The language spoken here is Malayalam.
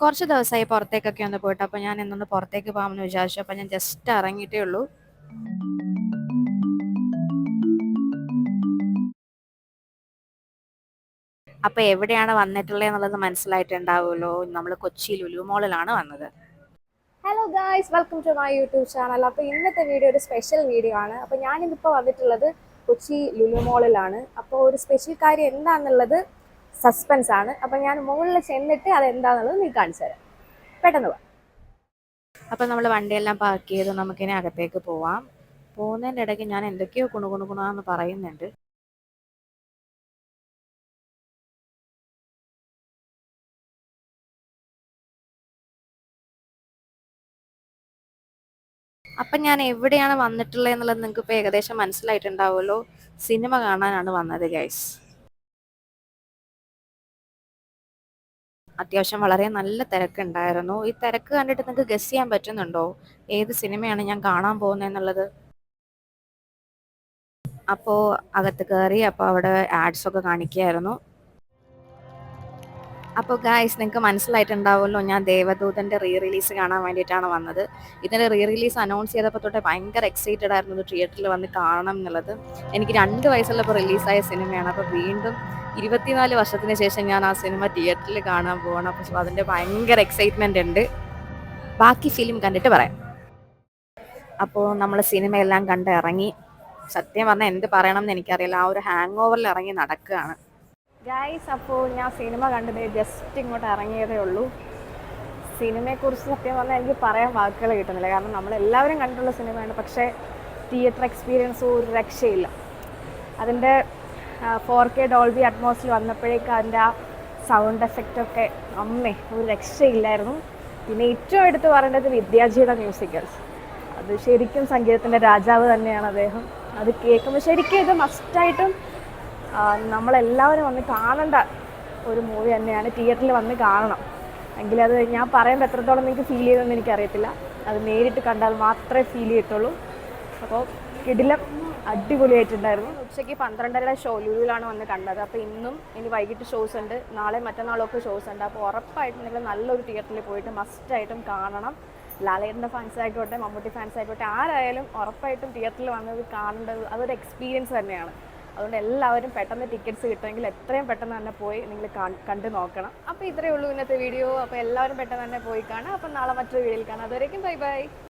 കുറച്ച് ദിവസമായി പുറത്തേക്കൊക്കെ ഒന്ന് പോയിട്ട്. അപ്പോൾ ഞാൻ ഇന്നൊന്ന് പുറത്തേക്ക് പോകാമെന്ന് വിചാരിച്ചു. അപ്പോൾ ഞാൻ ജസ്റ്റ് ഇറങ്ങിയിട്ടേ ഉള്ളൂ. അപ്പോൾ എവിടെയാണ് വന്നിട്ടുള്ളത് എന്നുള്ളത് മനസ്സിലായിട്ടുണ്ടാവുമല്ലോ. നമ്മൾ കൊച്ചി ലുലു മോളിലാണ് വന്നത്. Hello guys, welcome to my YouTube channel. അപ്പോൾ ഇന്നത്തെ വീഡിയോ ഒരു സ്പെഷ്യൽ വീഡിയോ ആണ്. അപ്പോൾ ഞാനിതിപ്പോൾ വന്നിട്ടുള്ളത് കൊച്ചി ലുലു മോളിലാണ്. അപ്പോൾ ഒരു സ്പെഷ്യൽ കാര്യം എന്താണെന്നുള്ളത് സസ്പെൻസ് ആണ്. അപ്പോൾ ഞാൻ മുകളിൽ ചെന്നിട്ട് അതെന്താണെന്നുള്ളത് നിങ്ങൾക്ക് കാണിച്ചു തരാം. പെട്ടെന്ന് പോവാം. അപ്പോൾ നമ്മൾ വണ്ടിയെല്ലാം പാർക്ക് ചെയ്ത് നമുക്കിനി അകത്തേക്ക് പോവാം. പോകുന്നതിൻ്റെ ഇടയ്ക്ക് ഞാൻ എന്തൊക്കെയോ കുണുകുണുകുണാന്ന് പറയുന്നുണ്ട്. അപ്പം ഞാൻ എവിടെയാണ് വന്നിട്ടുള്ളത് എന്നുള്ളത് നിങ്ങൾക്ക് ഇപ്പോൾ ഏകദേശം മനസ്സിലായിട്ടുണ്ടാവുമല്ലോ. സിനിമ കാണാനാണ് വന്നത് ഗൈസ്. അത്യാവശ്യം വളരെ നല്ല തിരക്കുണ്ടായിരുന്നു. ഈ തിരക്ക് കണ്ടിട്ട് നിങ്ങൾക്ക് ഗസ് ചെയ്യാൻ പറ്റുന്നുണ്ടോ ഏത് സിനിമയാണ് ഞാൻ കാണാൻ പോകുന്നത് എന്നുള്ളത്? അപ്പോൾ അകത്ത് കയറി. അപ്പോൾ അവിടെ ആഡ്സ് ഒക്കെ കാണിക്കുകയായിരുന്നു. അപ്പോൾ ഗായ്സ്, നിങ്ങൾക്ക് മനസ്സിലായിട്ടുണ്ടാവുമല്ലോ, ഞാൻ ദേവദൂതൻ്റെ റിലീസ് കാണാൻ വേണ്ടിയിട്ടാണ് വന്നത്. ഇതിൻ്റെ റിലീസ് അനൗൺസ് ചെയ്തപ്പോൾ തൊട്ടേ ഭയങ്കര എക്സൈറ്റഡ് ആയിരുന്നു തിയേറ്ററിൽ വന്ന് കാണണം എന്നുള്ളത്. എനിക്ക് 2 വയസ്സുള്ളപ്പോൾ റിലീസായ സിനിമയാണ്. അപ്പോൾ വീണ്ടും 24 വർഷത്തിന് ശേഷം ഞാൻ ആ സിനിമ തിയേറ്ററിൽ കാണാൻ പോകണം. അപ്പോൾ അതിൻ്റെ ഭയങ്കര എക്സൈറ്റ്മെൻ്റ് ഉണ്ട്. ബാക്കി ഫിലിം കണ്ടിട്ട് പറയാം. അപ്പോൾ നമ്മൾ സിനിമയെല്ലാം കണ്ട് ഇറങ്ങി. സത്യം പറഞ്ഞാൽ എന്ത് പറയണം എന്ന് എനിക്കറിയില്ല. ആ ഒരു ഹാങ് ഓവറിൽ ഇറങ്ങി നടക്കുകയാണ്. ഗായ്സ്, അപ്പോൾ ഞാൻ സിനിമ കണ്ടത് ജസ്റ്റ് ഇങ്ങോട്ട് ഇറങ്ങിയതേ ഉള്ളൂ. സിനിമയെക്കുറിച്ച് സത്യം പറഞ്ഞാൽ എനിക്ക് പറയാൻ വാക്കുകൾ കിട്ടുന്നില്ല. കാരണം നമ്മളെല്ലാവരും കണ്ടിട്ടുള്ള സിനിമയാണ്. പക്ഷേ തിയേറ്റർ എക്സ്പീരിയൻസ് ഒരു രക്ഷയില്ല. അതിൻ്റെ 4K ഡോൾബി അറ്റ്മോസിൽ വന്നപ്പോഴേക്കും അതിൻ്റെ ആ സൗണ്ട് എഫക്റ്റൊക്കെ ഒരു രക്ഷയില്ലായിരുന്നു. പിന്നെ ഏറ്റവും എടുത്ത് പറയേണ്ടത് വിദ്യാജിയുടെ മ്യൂസിക്കൽസ്. അത് ശരിക്കും സംഗീതത്തിൻ്റെ രാജാവ് തന്നെയാണ് അദ്ദേഹം. അത് കേൾക്കുമ്പോൾ ശരിക്കും ഇത് മസ്റ്റായിട്ടും നമ്മളെല്ലാവരും വന്ന് കാണേണ്ട ഒരു മൂവി തന്നെയാണ്. തിയേറ്ററിൽ വന്ന് കാണണം. എങ്കിലത് ഞാൻ പറയുമ്പോൾ എത്രത്തോളം നിങ്ങൾക്ക് ഫീൽ ചെയ്തെന്ന് എനിക്കറിയത്തില്ല. അത് നേരിട്ട് കണ്ടാൽ മാത്രമേ ഫീൽ ചെയ്യത്തുള്ളൂ. അപ്പോൾ കിടിലം അടിപൊളിയായിട്ടുണ്ടായിരുന്നു. ഉച്ചയ്ക്ക് 12:30 ഷോ ലുലുവിലാണ് വന്ന് കണ്ടത്. അപ്പോൾ ഇനി വൈകിട്ട് ഷോസ് ഉണ്ട്. നാളെ മറ്റന്നാളൊക്കെ ഷോസ് ഉണ്ട്. അപ്പോൾ ഉറപ്പായിട്ടും നിങ്ങൾ നല്ലൊരു തിയേറ്ററിൽ പോയിട്ട് മസ്റ്റായിട്ടും കാണണം. ലാലേട്ടൻ്റെ ഫാൻസ് ആയിക്കോട്ടെ, മമ്മൂട്ടി ഫാൻസ് ആയിക്കോട്ടെ, ആരായാലും ഉറപ്പായിട്ടും തിയേറ്ററിൽ വന്നത് കാണേണ്ടത് അതൊരു എക്സ്പീരിയൻസ് തന്നെയാണ്. അതുകൊണ്ട് എല്ലാവരും പെട്ടെന്ന് ടിക്കറ്റ്സ് കിട്ടുമെങ്കിൽ എത്രയും പെട്ടെന്ന് തന്നെ പോയി നിങ്ങൾ കണ്ടു നോക്കണം. അപ്പോൾ ഇത്രയേ ഉള്ളൂ ഇന്നത്തെ വീഡിയോ. അപ്പോൾ എല്ലാവരും പെട്ടെന്ന് തന്നെ പോയി കാണാം. അപ്പോൾ നാളെ മറ്റൊരു വീഡിയോയിൽ കാണാം. അതുവരേക്കും ബൈ ബൈ.